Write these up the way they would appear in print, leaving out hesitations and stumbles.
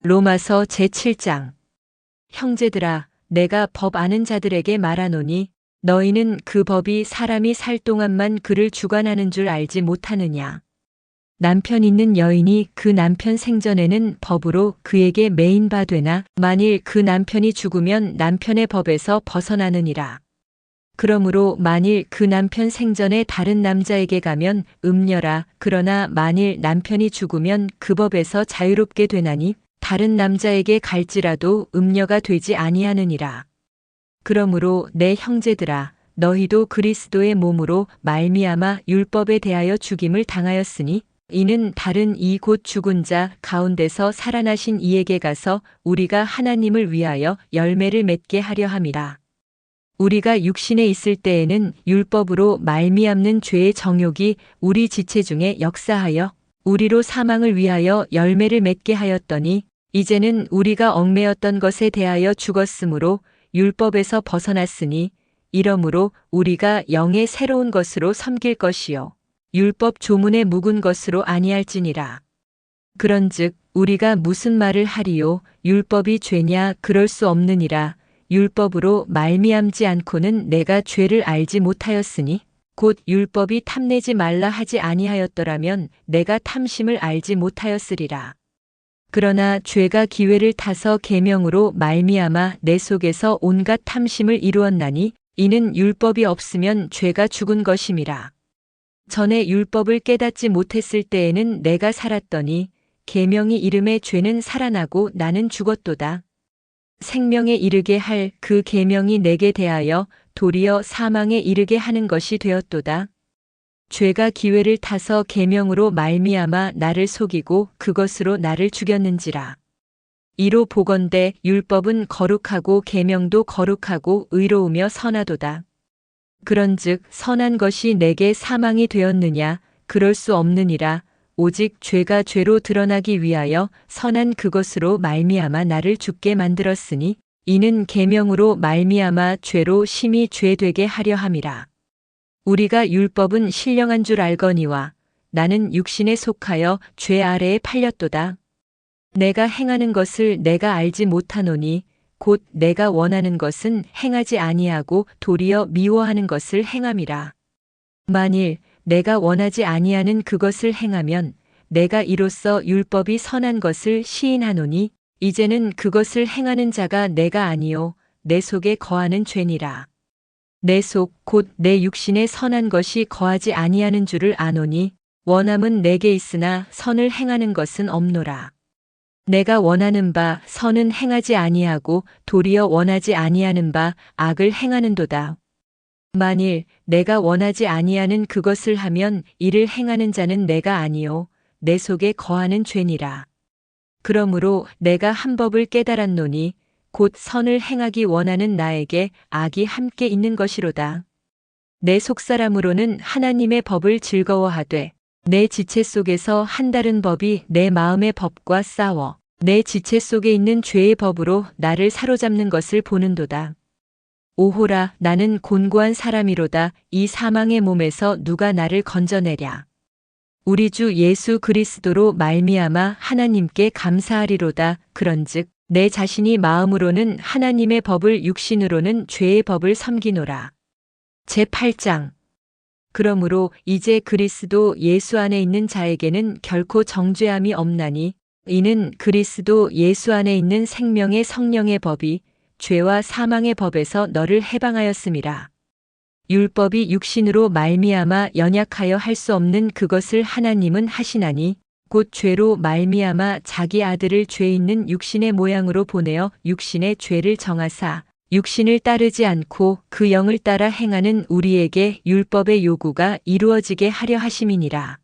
로마서 제7장. 형제들아, 내가 법 아는 자들에게 말하노니 너희는 그 법이 사람이 살 동안만 그를 주관하는 줄 알지 못하느냐. 남편 있는 여인이 그 남편 생전에는 법으로 그에게 매인 바 되나 만일 그 남편이 죽으면 남편의 법에서 벗어나느니라. 그러므로 만일 그 남편 생전에 다른 남자에게 가면 음녀라. 그러나 만일 남편이 죽으면 그 법에서 자유롭게 되나니 다른 남자에게 갈지라도 음녀가 되지 아니하느니라. 그러므로 내 형제들아, 너희도 그리스도의 몸으로 말미암아 율법에 대하여 죽임을 당하였으니 이는 다른 이 곧 죽은 자 가운데서 살아나신 이에게 가서 우리가 하나님을 위하여 열매를 맺게 하려 함이라. 우리가 육신에 있을 때에는 율법으로 말미암는 죄의 정욕이 우리 지체 중에 역사하여 우리로 사망을 위하여 열매를 맺게 하였더니 이제는 우리가 얽매였던 것에 대하여 죽었으므로 율법에서 벗어났으니 이러므로 우리가 영의 새로운 것으로 섬길 것이요 율법 조문에 묵은 것으로 아니할지니라. 그런즉 우리가 무슨 말을 하리요? 율법이 죄냐? 그럴 수 없느니라. 율법으로 말미암지 않고는 내가 죄를 알지 못하였으니 곧 율법이 탐내지 말라 하지 아니하였더라면 내가 탐심을 알지 못하였으리라. 그러나 죄가 기회를 타서 계명으로 말미암아 내 속에서 온갖 탐심을 이루었나니 이는 율법이 없으면 죄가 죽은 것임이라. 전에 율법을 깨닫지 못했을 때에는 내가 살았더니 계명이 이름에 죄는 살아나고 나는 죽었도다. 생명에 이르게 할 그 계명이 내게 대하여 도리어 사망에 이르게 하는 것이 되었도다. 죄가 기회를 타서 계명으로 말미암아 나를 속이고 그것으로 나를 죽였는지라. 이로 보건대 율법은 거룩하고 계명도 거룩하고 의로우며 선하도다. 그런즉 선한 것이 내게 사망이 되었느냐? 그럴 수 없느니라. 오직 죄가 죄로 드러나기 위하여 선한 그것으로 말미암아 나를 죽게 만들었으니 이는 계명으로 말미암아 죄로 심히 죄되게 하려 함이라. 우리가 율법은 신령한 줄 알거니와 나는 육신에 속하여 죄 아래에 팔렸도다. 내가 행하는 것을 내가 알지 못하노니 곧 내가 원하는 것은 행하지 아니하고 도리어 미워하는 것을 행함이라. 만일 내가 원하지 아니하는 그것을 행하면 내가 이로써 율법이 선한 것을 시인하노니 이제는 그것을 행하는 자가 내가 아니요 내 속에 거하는 죄니라. 내 속 곧 내 육신에 선한 것이 거하지 아니하는 줄을 아노니 원함은 내게 있으나 선을 행하는 것은 없노라. 내가 원하는 바 선은 행하지 아니하고 도리어 원하지 아니하는 바 악을 행하는도다. 만일 내가 원하지 아니하는 그것을 하면 이를 행하는 자는 내가 아니요 내 속에 거하는 죄니라. 그러므로 내가 한 법을 깨달았노니 곧 선을 행하기 원하는 나에게 악이 함께 있는 것이로다. 내 속사람으로는 하나님의 법을 즐거워하되 내 지체 속에서 한 다른 법이 내 마음의 법과 싸워 내 지체 속에 있는 죄의 법으로 나를 사로잡는 것을 보는도다. 오호라, 나는 곤고한 사람이로다. 이 사망의 몸에서 누가 나를 건져내랴. 우리 주 예수 그리스도로 말미암아 하나님께 감사하리로다. 그런즉 내 자신이 마음으로는 하나님의 법을 육신으로는 죄의 법을 섬기노라. 제8장. 그러므로 이제 그리스도 예수 안에 있는 자에게는 결코 정죄함이 없나니 이는 그리스도 예수 안에 있는 생명의 성령의 법이 죄와 사망의 법에서 너를 해방하였음이라. 율법이 육신으로 말미암아 연약하여 할 수 없는 그것을 하나님은 하시나니 곧 죄로 말미암아 자기 아들을 죄 있는 육신의 모양으로 보내어 육신의 죄를 정하사 육신을 따르지 않고 그 영을 따라 행하는 우리에게 율법의 요구가 이루어지게 하려 하심이니라.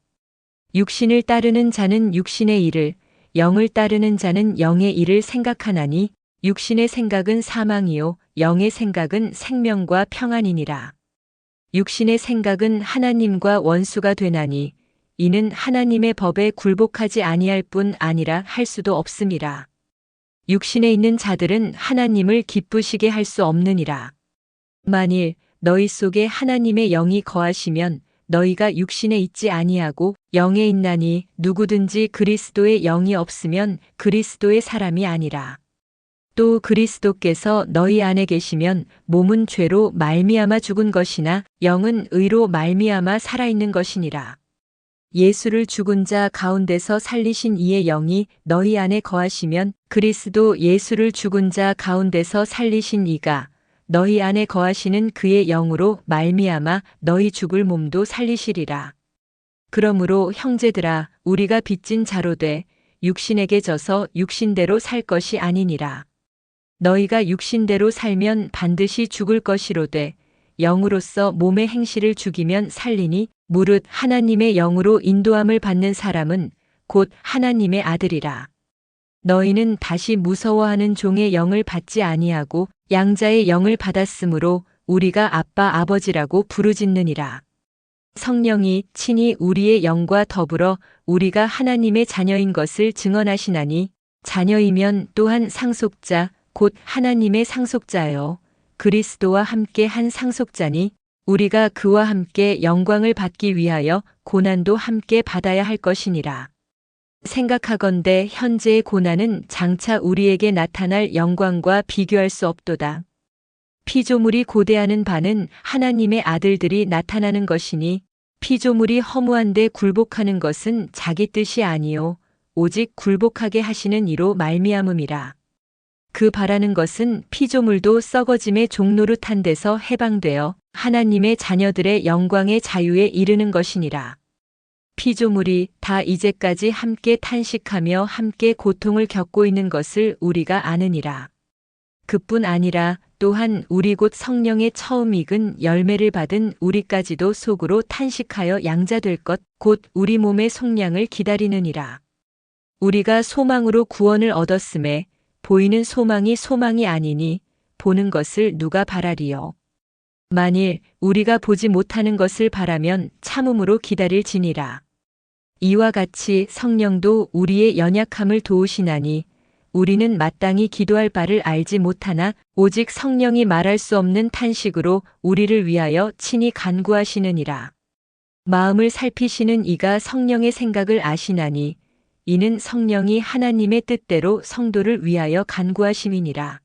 육신을 따르는 자는 육신의 일을, 영을 따르는 자는 영의 일을 생각하나니 육신의 생각은 사망이요 영의 생각은 생명과 평안이니라. 육신의 생각은 하나님과 원수가 되나니 이는 하나님의 법에 굴복하지 아니할 뿐 아니라 할 수도 없음이라. 육신에 있는 자들은 하나님을 기쁘시게 할 수 없느니라. 만일 너희 속에 하나님의 영이 거하시면 너희가 육신에 있지 아니하고 영에 있나니 누구든지 그리스도의 영이 없으면 그리스도의 사람이 아니라. 또 그리스도께서 너희 안에 계시면 몸은 죄로 말미암아 죽은 것이나 영은 의로 말미암아 살아있는 것이니라. 예수를 죽은 자 가운데서 살리신 이의 영이 너희 안에 거하시면 그리스도 예수를 죽은 자 가운데서 살리신 이가 너희 안에 거하시는 그의 영으로 말미암아 너희 죽을 몸도 살리시리라. 그러므로 형제들아 우리가 빚진 자로 돼 육신에게 져서 육신대로 살 것이 아니니라. 너희가 육신대로 살면 반드시 죽을 것이로되 영으로서 몸의 행실을 죽이면 살리니 무릇 하나님의 영으로 인도함을 받는 사람은 곧 하나님의 아들이라. 너희는 다시 무서워하는 종의 영을 받지 아니하고 양자의 영을 받았으므로 우리가 아빠 아버지라고 부르짖느니라. 성령이 친히 우리의 영과 더불어 우리가 하나님의 자녀인 것을 증언하시나니 자녀이면 또한 상속자 곧 하나님의 상속자요 그리스도와 함께 한 상속자니 우리가 그와 함께 영광을 받기 위하여 고난도 함께 받아야 할 것이니라. 생각하건대 현재의 고난은 장차 우리에게 나타날 영광과 비교할 수 없도다. 피조물이 고대하는 바는 하나님의 아들들이 나타나는 것이니 피조물이 허무한데 굴복하는 것은 자기 뜻이 아니요 오직 굴복하게 하시는 이로 말미암음이라. 그 바라는 것은 피조물도 썩어짐의 종노릇한 데서 해방되어 하나님의 자녀들의 영광의 자유에 이르는 것이니라. 피조물이 다 이제까지 함께 탄식하며 함께 고통을 겪고 있는 것을 우리가 아느니라. 그뿐 아니라 또한 우리 곧 성령의 처음 익은 열매를 받은 우리까지도 속으로 탄식하여 양자될 것 곧 우리 몸의 속량을 기다리느니라. 우리가 소망으로 구원을 얻었음에 보이는 소망이 소망이 아니니 보는 것을 누가 바라리요. 만일 우리가 보지 못하는 것을 바라면 참음으로 기다릴지니라. 이와 같이 성령도 우리의 연약함을 도우시나니 우리는 마땅히 기도할 바를 알지 못하나 오직 성령이 말할 수 없는 탄식으로 우리를 위하여 친히 간구하시느니라. 마음을 살피시는 이가 성령의 생각을 아시나니 이는 성령이 하나님의 뜻대로 성도를 위하여 간구하심이니라.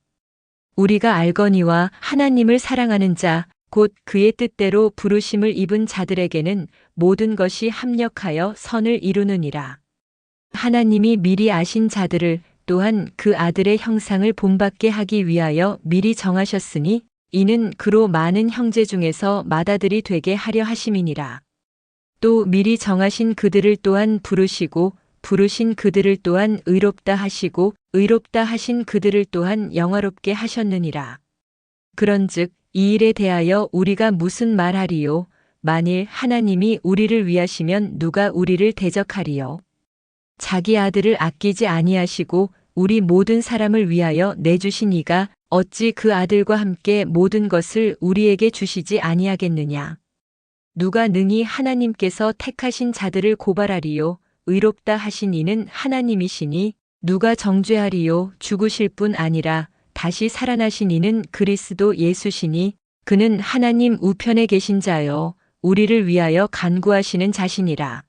우리가 알거니와 하나님을 사랑하는 자, 곧 그의 뜻대로 부르심을 입은 자들에게는 모든 것이 합력하여 선을 이루느니라. 하나님이 미리 아신 자들을 또한 그 아들의 형상을 본받게 하기 위하여 미리 정하셨으니 이는 그로 많은 형제 중에서 맏아들이 되게 하려 하심이니라. 또 미리 정하신 그들을 또한 부르시고 부르신 그들을 또한 의롭다 하시고 의롭다 하신 그들을 또한 영화롭게 하셨느니라. 그런즉 이 일에 대하여 우리가 무슨 말하리요? 만일 하나님이 우리를 위하시면 누가 우리를 대적하리요? 자기 아들을 아끼지 아니하시고 우리 모든 사람을 위하여 내주신 이가 어찌 그 아들과 함께 모든 것을 우리에게 주시지 아니하겠느냐? 누가 능히 하나님께서 택하신 자들을 고발하리요? 의롭다 하신 이는 하나님이시니 누가 정죄하리요? 죽으실 뿐 아니라 다시 살아나신 이는 그리스도 예수시니 그는 하나님 우편에 계신 자요 우리를 위하여 간구하시는 자시니라.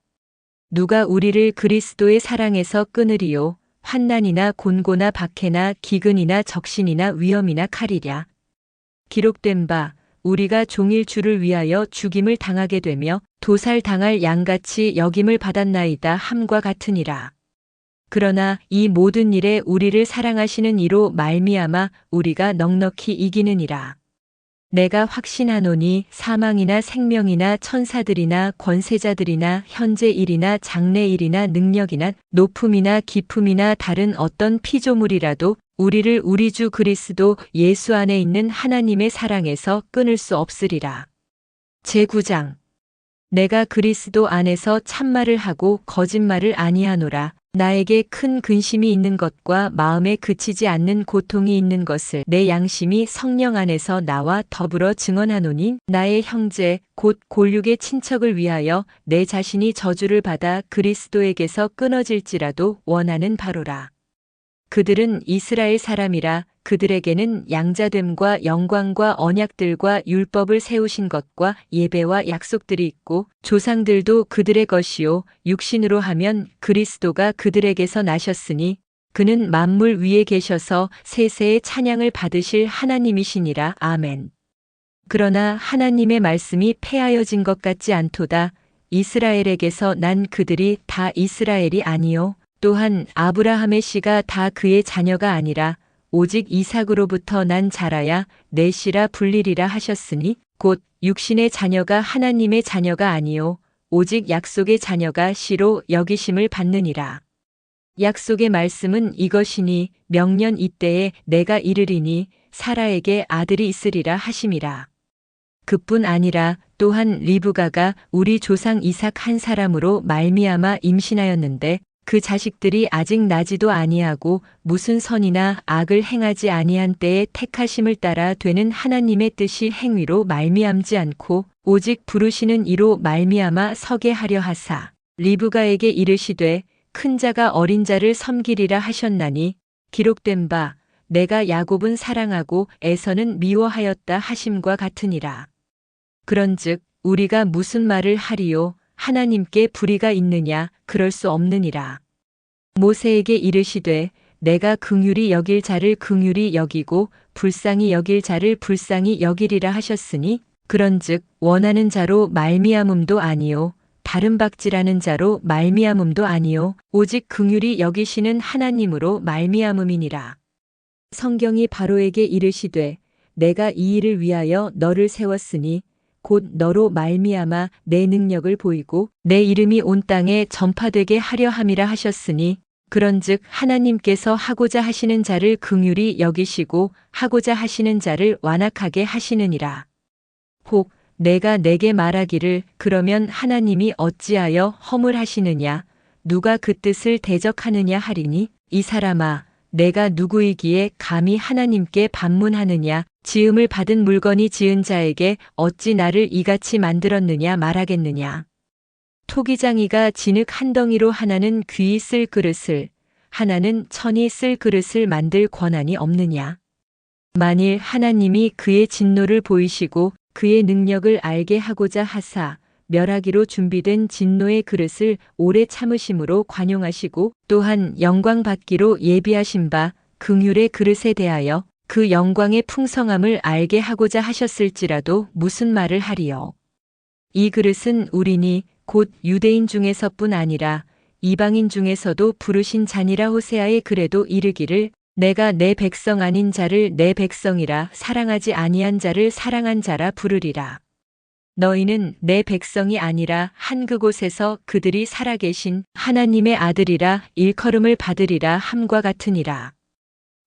누가 우리를 그리스도의 사랑에서 끊으리요? 환난이나 곤고나 박해나 기근이나 적신이나 위험이나 칼이랴. 기록된 바 우리가 종일 주를 위하여 죽임을 당하게 되며 도살당할 양같이 여김을 받았나이다 함과 같으니라. 그러나 이 모든 일에 우리를 사랑하시는 이로 말미암아 우리가 넉넉히 이기느니라. 내가 확신하노니 사망이나 생명이나 천사들이나 권세자들이나 현재 일이나 장래 일이나 능력이나 높음이나 깊음이나 다른 어떤 피조물이라도 우리를 우리 주 그리스도 예수 안에 있는 하나님의 사랑에서 끊을 수 없으리라. 제9장 내가 그리스도 안에서 참말을 하고 거짓말을 아니하노라. 나에게 큰 근심이 있는 것과 마음에 그치지 않는 고통이 있는 것을 내 양심이 성령 안에서 나와 더불어 증언하노니 나의 형제 곧 골육의 친척을 위하여 내 자신이 저주를 받아 그리스도에게서 끊어질지라도 원하는 바로라. 그들은 이스라엘 사람이라 그들에게는 양자됨과 영광과 언약들과 율법을 세우신 것과 예배와 약속들이 있고 조상들도 그들의 것이요 육신으로 하면 그리스도가 그들에게서 나셨으니 그는 만물 위에 계셔서 세세의 찬양을 받으실 하나님이시니라. 아멘. 그러나 하나님의 말씀이 폐하여진 것 같지 않도다. 이스라엘에게서 난 그들이 다 이스라엘이 아니요 또한 아브라함의 씨가 다 그의 자녀가 아니라 오직 이삭으로부터 난 자라야 내 씨라 불리리라 하셨으니 곧 육신의 자녀가 하나님의 자녀가 아니요 오직 약속의 자녀가 씨로 여기심을 받느니라. 약속의 말씀은 이것이니 명년 이때에 내가 이르리니 사라에게 아들이 있으리라 하심이라. 그뿐 아니라 또한 리브가가 우리 조상 이삭 한 사람으로 말미암아 임신하였는데 그 자식들이 아직 나지도 아니하고 무슨 선이나 악을 행하지 아니한 때에 택하심을 따라 되는 하나님의 뜻이 행위로 말미암지 않고 오직 부르시는 이로 말미암아 서게 하려 하사 리브가에게 이르시되 큰 자가 어린 자를 섬기리라 하셨나니 기록된 바 내가 야곱은 사랑하고 에서는 미워하였다 하심과 같으니라. 그런즉 우리가 무슨 말을 하리요 하나님께 불의가 있느냐 그럴 수 없느니라. 모세에게 이르시되 내가 긍휼히 여길 자를 긍휼히 여기고 불쌍히 여길 자를 불쌍히 여기리라 하셨으니 그런즉 원하는 자로 말미암음도 아니요 다른 박질하는 자로 말미암음도 아니요 오직 긍휼히 여기시는 하나님으로 말미암음이니라. 성경이 바로에게 이르시되 내가 이 일을 위하여 너를 세웠으니 곧 너로 말미암아 내 능력을 보이고 내 이름이 온 땅에 전파되게 하려 함이라 하셨으니 그런즉 하나님께서 하고자 하시는 자를 긍휼히 여기시고 하고자 하시는 자를 완악하게 하시느니라. 혹 내가 내게 말하기를 그러면 하나님이 어찌하여 허물하시느냐 누가 그 뜻을 대적하느냐 하리니 이 사람아 내가 누구이기에 감히 하나님께 반문하느냐 지음을 받은 물건이 지은 자에게 어찌 나를 이같이 만들었느냐 말하겠느냐. 토기장이가 진흙 한 덩이로 하나는 귀히 쓸 그릇을 하나는 천이 쓸 그릇을 만들 권한이 없느냐. 만일 하나님이 그의 진노를 보이시고 그의 능력을 알게 하고자 하사 멸하기로 준비된 진노의 그릇을 오래 참으심으로 관용하시고 또한 영광 받기로 예비하신 바 긍휼의 그릇에 대하여 그 영광의 풍성함을 알게 하고자 하셨을지라도 무슨 말을 하리요. 이 그릇은 우리니 곧 유대인 중에서뿐 아니라 이방인 중에서도 부르신 자니라. 호세아의 글에도 이르기를 내가 내 백성 아닌 자를 내 백성이라 사랑하지 아니한 자를 사랑한 자라 부르리라. 너희는 내 백성이 아니라 한 그곳에서 그들이 살아계신 하나님의 아들이라 일컬음을 받으리라 함과 같으니라.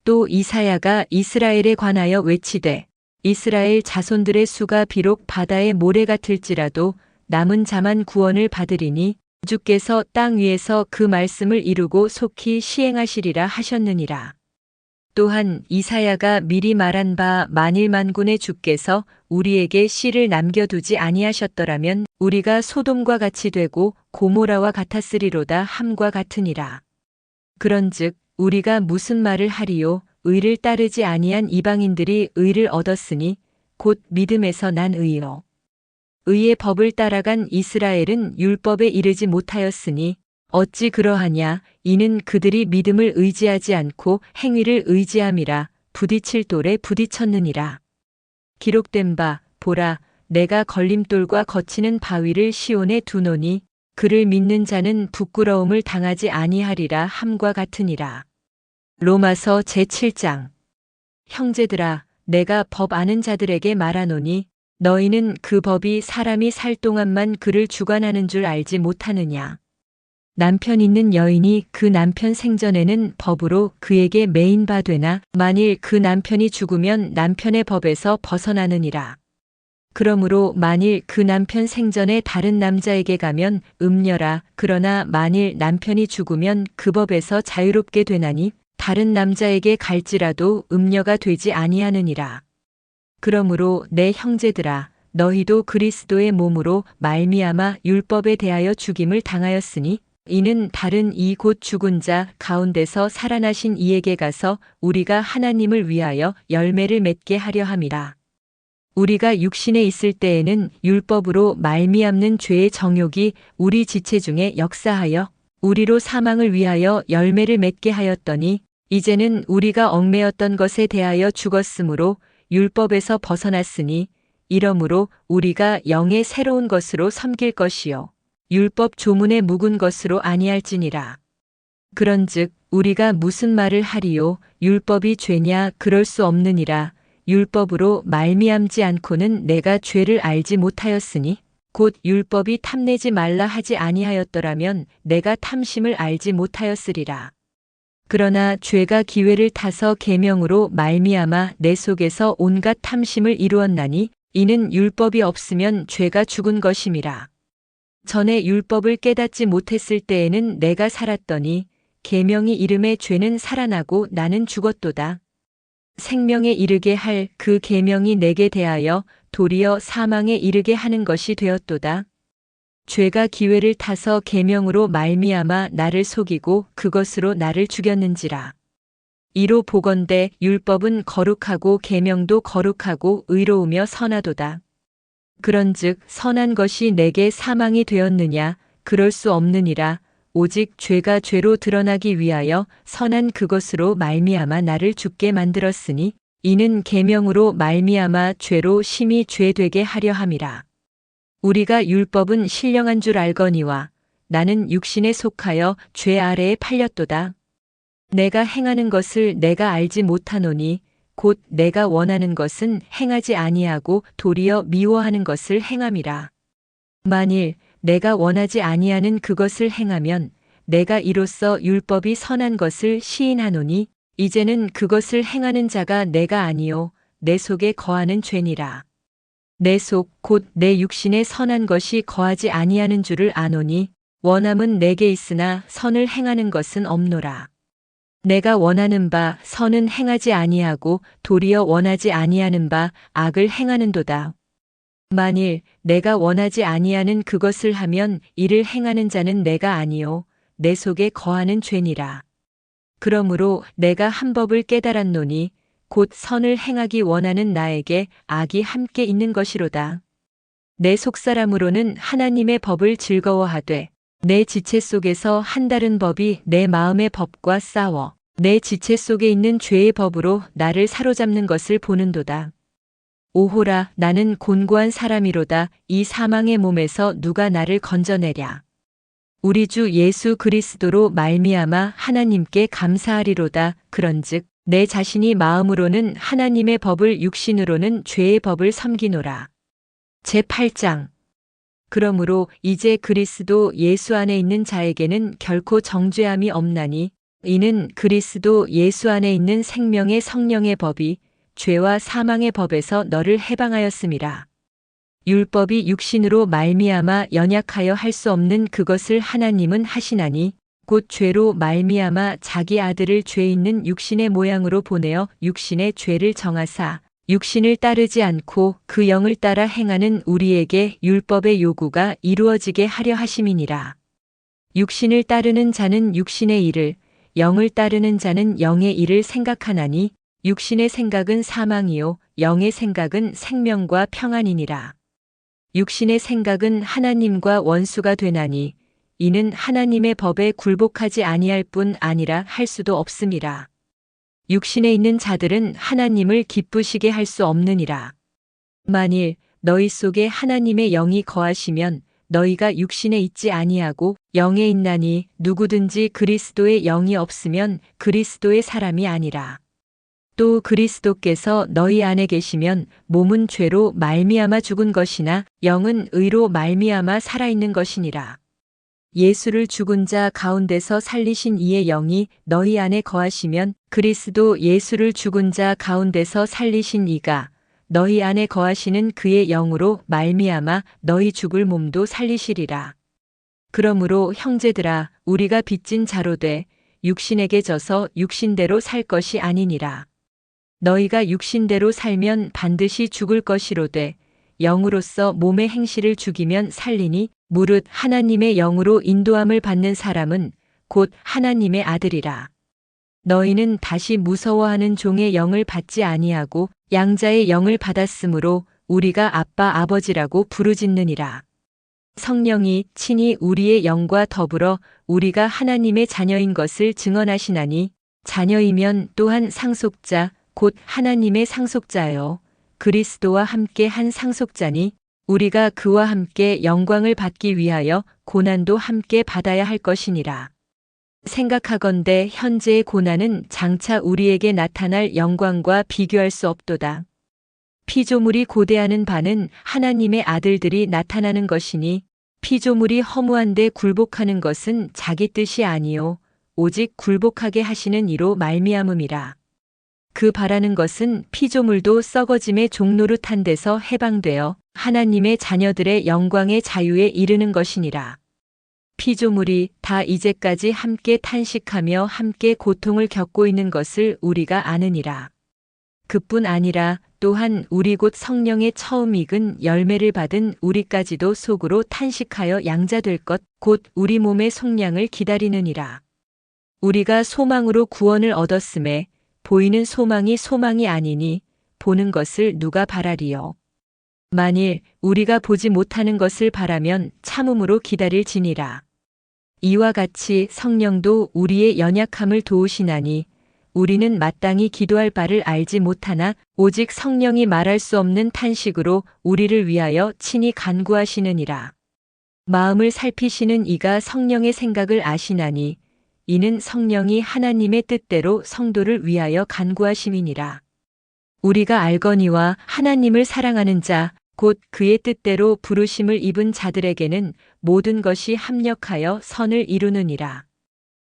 또 이사야가 이스라엘에 관하여 외치되 이스라엘 자손들의 수가 비록 바다의 모래 같을지라도 남은 자만 구원을 받으리니 주께서 땅 위에서 그 말씀을 이루고 속히 시행하시리라 하셨느니라. 또한 이사야가 미리 말한 바 만일 만군의 주께서 우리에게 씨를 남겨두지 아니하셨더라면 우리가 소돔과 같이 되고 고모라와 같았으리로다 함과 같으니라. 그런즉 우리가 무슨 말을 하리요 의를 따르지 아니한 이방인들이 의를 얻었으니 곧 믿음에서 난 의요. 의의 법을 따라간 이스라엘은 율법에 이르지 못하였으니 어찌 그러하냐 이는 그들이 믿음을 의지하지 않고 행위를 의지함이라 부딪힐 돌에 부딪혔느니라. 기록된 바 보라 내가 걸림돌과 거치는 바위를 시온에 두노니 그를 믿는 자는 부끄러움을 당하지 아니하리라 함과 같으니라. 로마서 제7장. 형제들아 내가 법 아는 자들에게 말하노니 너희는 그 법이 사람이 살 동안만 그를 주관하는 줄 알지 못하느냐. 남편 있는 여인이 그 남편 생전에는 법으로 그에게 매인 바 되나 만일 그 남편이 죽으면 남편의 법에서 벗어나느니라. 그러므로 만일 그 남편 생전에 다른 남자에게 가면 음녀라. 그러나 만일 남편이 죽으면 그 법에서 자유롭게 되나니 다른 남자에게 갈지라도 음녀가 되지 아니하느니라. 그러므로 내 형제들아 너희도 그리스도의 몸으로 말미암아 율법에 대하여 죽임을 당하였으니 이는 다른 이 곧 죽은 자 가운데서 살아나신 이에게 가서 우리가 하나님을 위하여 열매를 맺게 하려 함이라. 우리가 육신에 있을 때에는 율법으로 말미암는 죄의 정욕이 우리 지체 중에 역사하여 우리로 사망을 위하여 열매를 맺게 하였더니 이제는 우리가 얽매였던 것에 대하여 죽었으므로 율법에서 벗어났으니 이러므로 우리가 영의 새로운 것으로 섬길 것이요 율법 조문에 묵은 것으로 아니할지니라. 그런즉 우리가 무슨 말을 하리요 율법이 죄냐 그럴 수 없느니라. 율법으로 말미암지 않고는 내가 죄를 알지 못하였으니 곧 율법이 탐내지 말라 하지 아니하였더라면 내가 탐심을 알지 못하였으리라. 그러나 죄가 기회를 타서 계명으로 말미암아 내 속에서 온갖 탐심을 이루었나니 이는 율법이 없으면 죄가 죽은 것임이라. 전에 율법을 깨닫지 못했을 때에는 내가 살았더니 계명이 이름에 죄는 살아나고 나는 죽었도다. 생명에 이르게 할 그 계명이 내게 대하여 도리어 사망에 이르게 하는 것이 되었도다. 죄가 기회를 타서 계명으로 말미암아 나를 속이고 그것으로 나를 죽였는지라. 이로 보건대 율법은 거룩하고 계명도 거룩하고 의로우며 선하도다. 그런즉 선한 것이 내게 사망이 되었느냐 그럴 수 없느니라. 오직 죄가 죄로 드러나기 위하여 선한 그것으로 말미암아 나를 죽게 만들었으니 이는 계명으로 말미암아 죄로 심히 죄되게 하려 함이라. 우리가 율법은 신령한 줄 알거니와 나는 육신에 속하여 죄 아래에 팔렸도다. 내가 행하는 것을 내가 알지 못하노니 곧 내가 원하는 것은 행하지 아니하고 도리어 미워하는 것을 행함이라. 만일 내가 원하지 아니하는 그것을 행하면 내가 이로써 율법이 선한 것을 시인하노니 이제는 그것을 행하는 자가 내가 아니요 내 속에 거하는 죄니라. 내 속 곧 내 육신에 선한 것이 거하지 아니하는 줄을 아노니 원함은 내게 있으나 선을 행하는 것은 없노라. 내가 원하는 바 선은 행하지 아니하고 도리어 원하지 아니하는 바 악을 행하는도다. 만일 내가 원하지 아니하는 그것을 하면 이를 행하는 자는 내가 아니요 내 속에 거하는 죄니라. 그러므로 내가 한 법을 깨달았노니 곧 선을 행하기 원하는 나에게 악이 함께 있는 것이로다. 내 속사람으로는 하나님의 법을 즐거워하되 내 지체 속에서 한 다른 법이 내 마음의 법과 싸워 내 지체 속에 있는 죄의 법으로 나를 사로잡는 것을 보는도다. 오호라 나는 곤고한 사람이로다. 이 사망의 몸에서 누가 나를 건져내랴. 우리 주 예수 그리스도로 말미암아 하나님께 감사하리로다. 그런즉 내 자신이 마음으로는 하나님의 법을 육신으로는 죄의 법을 섬기노라. 제8장 그러므로 이제 그리스도 예수 안에 있는 자에게는 결코 정죄함이 없나니 이는 그리스도 예수 안에 있는 생명의 성령의 법이 죄와 사망의 법에서 너를 해방하였음이라. 율법이 육신으로 말미암아 연약하여 할 수 없는 그것을 하나님은 하시나니 곧 죄로 말미암아 자기 아들을 죄 있는 육신의 모양으로 보내어 육신의 죄를 정하사 육신을 따르지 않고 그 영을 따라 행하는 우리에게 율법의 요구가 이루어지게 하려 하심이니라. 육신을 따르는 자는 육신의 일을 영을 따르는 자는 영의 일을 생각하나니 육신의 생각은 사망이요 영의 생각은 생명과 평안이니라. 육신의 생각은 하나님과 원수가 되나니 이는 하나님의 법에 굴복하지 아니할 뿐 아니라 할 수도 없음이라. 육신에 있는 자들은 하나님을 기쁘시게 할 수 없느니라. 만일 너희 속에 하나님의 영이 거하시면 너희가 육신에 있지 아니하고 영에 있나니 누구든지 그리스도의 영이 없으면 그리스도의 사람이 아니라. 또 그리스도께서 너희 안에 계시면 몸은 죄로 말미암아 죽은 것이나 영은 의로 말미암아 살아있는 것이니라. 예수를 죽은 자 가운데서 살리신 이의 영이 너희 안에 거하시면 그리스도 예수를 죽은 자 가운데서 살리신 이가 너희 안에 거하시는 그의 영으로 말미암아 너희 죽을 몸도 살리시리라. 그러므로 형제들아 우리가 빚진 자로 돼 육신에게 져서 육신대로 살 것이 아니니라. 너희가 육신대로 살면 반드시 죽을 것이로되 영으로서 몸의 행실을 죽이면 살리니 무릇 하나님의 영으로 인도함을 받는 사람은 곧 하나님의 아들이라. 너희는 다시 무서워하는 종의 영을 받지 아니하고 양자의 영을 받았으므로 우리가 아빠 아버지라고 부르짖느니라. 성령이 친히 우리의 영과 더불어 우리가 하나님의 자녀인 것을 증언하시나니 자녀이면 또한 상속자 곧 하나님의 상속자요 그리스도와 함께 한 상속자니 우리가 그와 함께 영광을 받기 위하여 고난도 함께 받아야 할 것이니라. 생각하건대 현재의 고난은 장차 우리에게 나타날 영광과 비교할 수 없도다. 피조물이 고대하는 바는 하나님의 아들들이 나타나는 것이니 피조물이 허무한데 굴복하는 것은 자기 뜻이 아니요 오직 굴복하게 하시는 이로 말미암음이라. 그 바라는 것은 피조물도 썩어짐의 종노릇한 데서 해방되어 하나님의 자녀들의 영광의 자유에 이르는 것이니라. 피조물이 다 이제까지 함께 탄식하며 함께 고통을 겪고 있는 것을 우리가 아느니라. 그뿐 아니라 또한 우리 곧 성령의 처음 익은 열매를 받은 우리까지도 속으로 탄식하여 양자될 것 곧 우리 몸의 속량을 기다리느니라. 우리가 소망으로 구원을 얻었음에 보이는 소망이 소망이 아니니 보는 것을 누가 바라리요. 만일 우리가 보지 못하는 것을 바라면 참음으로 기다릴지니라. 이와 같이 성령도 우리의 연약함을 도우시나니 우리는 마땅히 기도할 바를 알지 못하나 오직 성령이 말할 수 없는 탄식으로 우리를 위하여 친히 간구하시느니라. 마음을 살피시는 이가 성령의 생각을 아시나니 이는 성령이 하나님의 뜻대로 성도를 위하여 간구하심이니라. 우리가 알거니와 하나님을 사랑하는 자 곧 그의 뜻대로 부르심을 입은 자들에게는 모든 것이 합력하여 선을 이루느니라.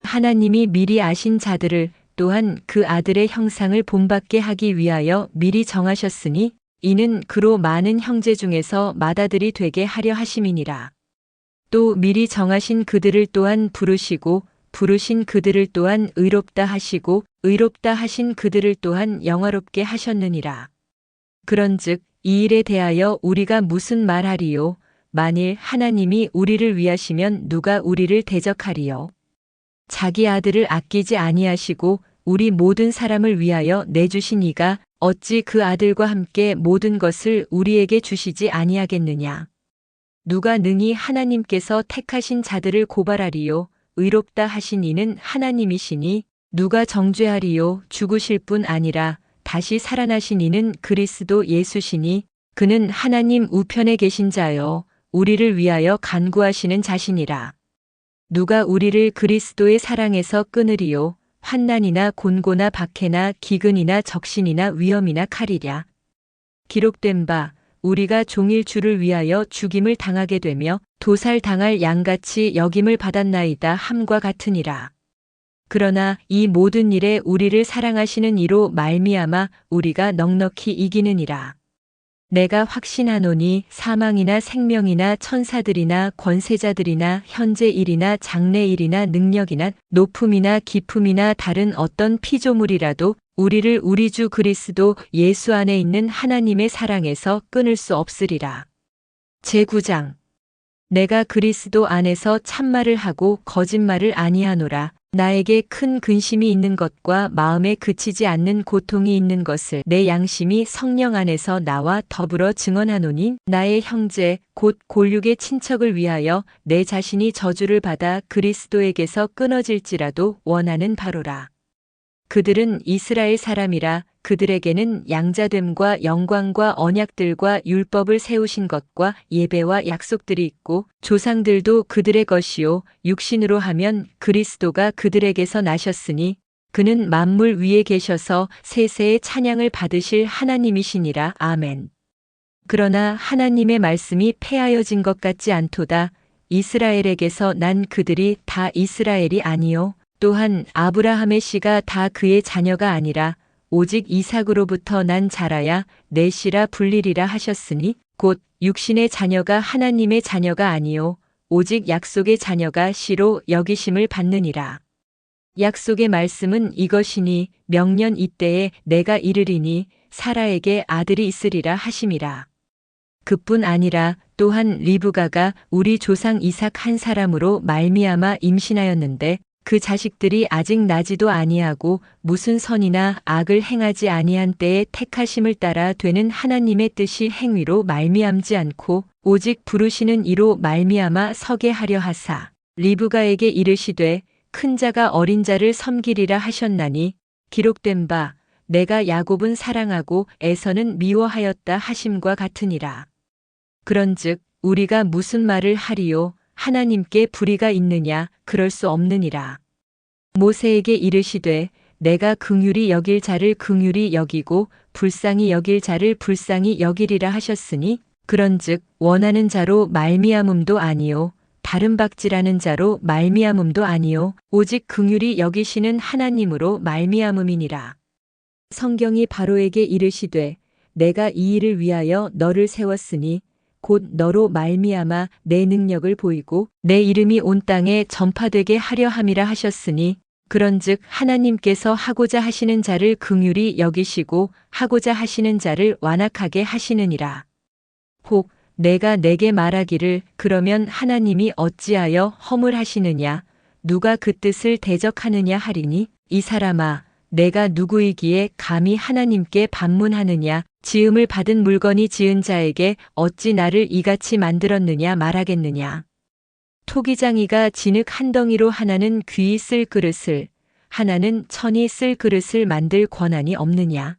하나님이 미리 아신 자들을 또한 그 아들의 형상을 본받게 하기 위하여 미리 정하셨으니 이는 그로 많은 형제 중에서 맏아들이 되게 하려 하심이니라. 또 미리 정하신 그들을 또한 부르시고 부르신 그들을 또한 의롭다 하시고 의롭다 하신 그들을 또한 영화롭게 하셨느니라. 그런즉 이 일에 대하여 우리가 무슨 말하리요? 만일 하나님이 우리를 위하시면 누가 우리를 대적하리요? 자기 아들을 아끼지 아니하시고 우리 모든 사람을 위하여 내주신 이가 어찌 그 아들과 함께 모든 것을 우리에게 주시지 아니하겠느냐? 누가 능히 하나님께서 택하신 자들을 고발하리요? 의롭다 하신 이는 하나님이시니 누가 정죄하리요? 죽으실 뿐 아니라 다시 살아나신 이는 그리스도 예수시니 그는 하나님 우편에 계신 자요 우리를 위하여 간구하시는 자시니라. 누가 우리를 그리스도의 사랑에서 끊으리요? 환난이나 곤고나 박해나 기근이나 적신이나 위험이나 칼이랴. 기록된 바 우리가 종일 주를 위하여 죽임을 당하게 되며 도살당할 양같이 여김을 받았나이다 함과 같으니라. 그러나 이 모든 일에 우리를 사랑하시는 이로 말미암아 우리가 넉넉히 이기느니라. 내가 확신하노니 사망이나 생명이나 천사들이나 권세자들이나 현재 일이나 장래 일이나 능력이나 높음이나 깊음이나 다른 어떤 피조물이라도 우리를 우리 주 그리스도 예수 안에 있는 하나님의 사랑에서 끊을 수 없으리라. 제9장 내가 그리스도 안에서 참말을 하고 거짓말을 아니하노라. 나에게 큰 근심이 있는 것과 마음에 그치지 않는 고통이 있는 것을 내 양심이 성령 안에서 나와 더불어 증언하노니 나의 형제 곧 골육의 친척을 위하여 내 자신이 저주를 받아 그리스도에게서 끊어질지라도 원하는 바로라. 그들은 이스라엘 사람이라 그들에게는 양자됨과 영광과 언약들과 율법을 세우신 것과 예배와 약속들이 있고 조상들도 그들의 것이요 육신으로 하면 그리스도가 그들에게서 나셨으니 그는 만물 위에 계셔서 세세의 찬양을 받으실 하나님이시니라. 아멘. 그러나 하나님의 말씀이 폐하여진 것 같지 않도다. 이스라엘에게서 난 그들이 다 이스라엘이 아니요 또한 아브라함의 씨가 다 그의 자녀가 아니라 오직 이삭으로부터 난 자라야 내 씨라 불리리라 하셨으니 곧 육신의 자녀가 하나님의 자녀가 아니요 오직 약속의 자녀가 씨로 여기심을 받느니라. 약속의 말씀은 이것이니 명년 이때에 내가 이르리니 사라에게 아들이 있으리라 하심이라. 그뿐 아니라 또한 리브가가 우리 조상 이삭 한 사람으로 말미암아 임신하였는데 그 자식들이 아직 나지도 아니하고 무슨 선이나 악을 행하지 아니한 때에 택하심을 따라 되는 하나님의 뜻이 행위로 말미암지 않고 오직 부르시는 이로 말미암아 서게 하려 하사 리브가에게 이르시되 큰 자가 어린 자를 섬기리라 하셨나니 기록된 바 내가 야곱은 사랑하고 에서는 미워하였다 하심과 같으니라. 그런즉 우리가 무슨 말을 하리요 하나님께 불의가 있느냐 그럴 수 없느니라. 모세에게 이르시되 내가 긍휼히 여길 자를 긍휼히 여기고 불쌍히 여길 자를 불쌍히 여기리라 하셨으니 그런즉 원하는 자로 말미암음도 아니요 다른 박질하는 자로 말미암음도 아니요 오직 긍휼히 여기시는 하나님으로 말미암음이니라. 성경이 바로에게 이르시되 내가 이 일을 위하여 너를 세웠으니 곧 너로 말미암아 내 능력을 보이고 내 이름이 온 땅에 전파되게 하려 함이라 하셨으니 그런즉 하나님께서 하고자 하시는 자를 긍휼히 여기시고 하고자 하시는 자를 완악하게 하시느니라. 혹 내가 내게 말하기를 그러면 하나님이 어찌하여 허물하시느냐 누가 그 뜻을 대적하느냐 하리니 이 사람아 내가 누구이기에 감히 하나님께 반문하느냐 지음을 받은 물건이 지은 자에게 어찌 나를 이같이 만들었느냐 말하겠느냐. 토기장이가 진흙 한 덩이로 하나는 귀히 쓸 그릇을 하나는 천이 쓸 그릇을 만들 권한이 없느냐.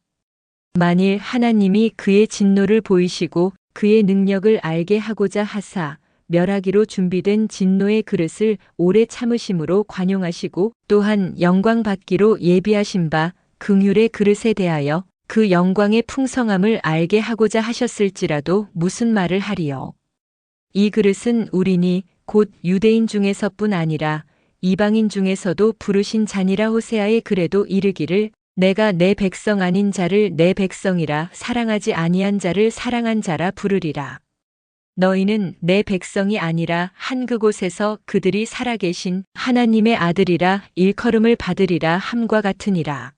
만일 하나님이 그의 진노를 보이시고 그의 능력을 알게 하고자 하사 멸하기로 준비된 진노의 그릇을 오래 참으심으로 관용하시고 또한 영광 받기로 예비하신 바 긍휼의 그릇에 대하여 그 영광의 풍성함을 알게 하고자 하셨을지라도 무슨 말을 하리요. 이 그릇은 우리니 곧 유대인 중에서뿐 아니라 이방인 중에서도 부르신 자니라. 호세아의 글에도 이르기를 내가 내 백성 아닌 자를 내 백성이라 사랑하지 아니한 자를 사랑한 자라 부르리라. 너희는 내 백성이 아니라 한 그곳에서 그들이 살아계신 하나님의 아들이라 일컬음을 받으리라 함과 같으니라.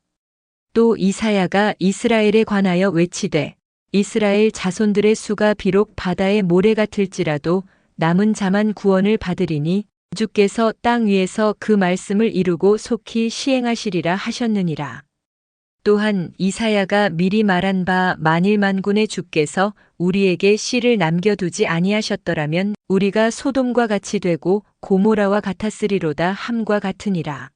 또 이사야가 이스라엘에 관하여 외치되 이스라엘 자손들의 수가 비록 바다의 모래 같을지라도 남은 자만 구원을 받으리니 주께서 땅 위에서 그 말씀을 이루고 속히 시행하시리라 하셨느니라. 또한 이사야가 미리 말한 바 만일 만군의 주께서 우리에게 씨를 남겨두지 아니하셨더라면 우리가 소돔과 같이 되고 고모라와 같았으리로다 함과 같으니라.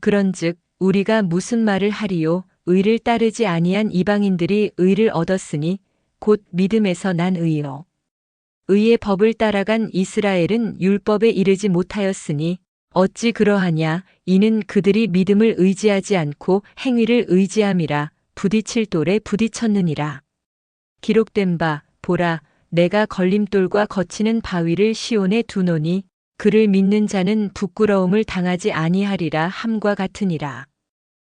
그런즉 우리가 무슨 말을 하리요 의를 따르지 아니한 이방인들이 의를 얻었으니 곧 믿음에서 난 의요. 의의 법을 따라간 이스라엘은 율법에 이르지 못하였으니 어찌 그러하냐 이는 그들이 믿음을 의지하지 않고 행위를 의지함이라 부딪힐 돌에 부딪혔느니라. 기록된 바 보라 내가 걸림돌과 거치는 바위를 시온에 두노니 그를 믿는 자는 부끄러움을 당하지 아니하리라 함과 같으니라.